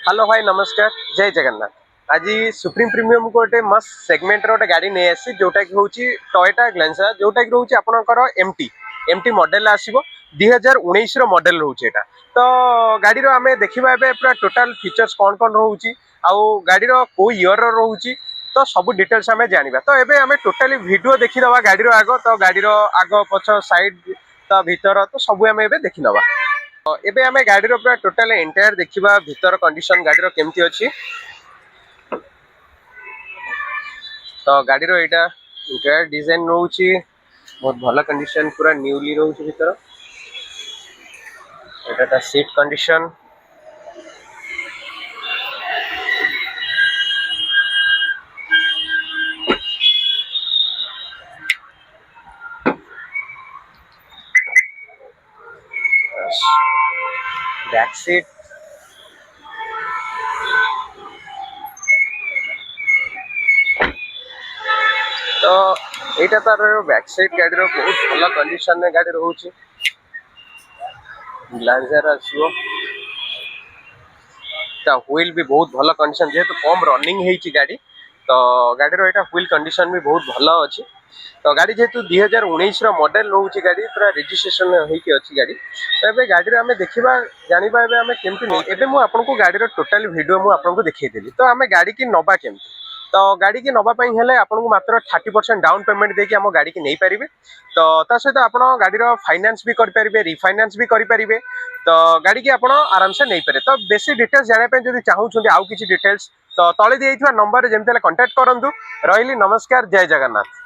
Hello भाई नमस्कार जय जगन्नाथ। आज सुप्रीम प्रीमियम को गोटे मस्त सेगमेंट रे गोटे गाड़ी नहीं आसी जोटा कि होची टोयोटा ग्लांजा जोटा कि रोची आपनकर एमटी एमटी मॉडल आसीबो 2019 रो मॉडल रहउची एटा। तो गाड़ी रो हमें देखिबा एबे पूरा टोटल फीचर्स कोन कोन रहउची आउ गाड़ी रो को ईयर रो रहउची तो सब डिटेल्स हमें जानिबा। तो एबे हमें टोटली वीडियो देखि दवा गाड़ी रो आगो तो गाड़ी रो आगो पछ साइड तो भीतर तो सब हमें एबे देखि नबा। एबे हमें गाड़ी रो पूरा टोटल एंटायर देखिबा भीतर कंडीशन गाड़ी रो केमती अछि। तो गाड़ी रो एटा इंटीरियर डिजाइन रहउची बहुत भला कंडीशन पूरा न्यूली रहउची भीतर। एटा ता सीट कंडीशन बैक सीट तो एटा तार बैक साइड गाड़ी रो बहुत भला कंडीशन में गाड़ी रहउची। ग्लांजर आछो ता व्हील भी बहुत भला कंडीशन जेहेतु कम रनिंग हेची गाड़ी तो गाड़ी रो एटा व्हील कंडीशन भी बहुत भला अछि। तो गाड़ी जेहेतु 2019 रो मॉडल रहउची गाड़ी पूरा रजिस्ट्रेशन हेकी अछि गाड़ी। तो एबे गाड़ी रे हमें देखिबा जानिबा एबे हमें केमती नै एबे मु आपन को गाड़ी रो टोटल वीडियो मु आपन को देखै देली। तो हमें गाड़ी की नबा केमती तो गाड़ी की नबा पई हेले आपन को मात्र 30% डाउन पेमेंट देके हम गाड़ी की नै परिबे। तो ता सहित आपण गाड़ी रो फाइनेंस भी कर परिबे रिफाइनेंस भी करि परिबे। तो गाड़ी की आपण आराम से नै पारे। तो बेसी डिटेल्स जाने पे जदि चाहू छथि आउ किछि डिटेल्स तो तळे दियैथवा नंबर जेमते कांटेक्ट करंतु। रहिली नमस्कार जय जगन्नाथ।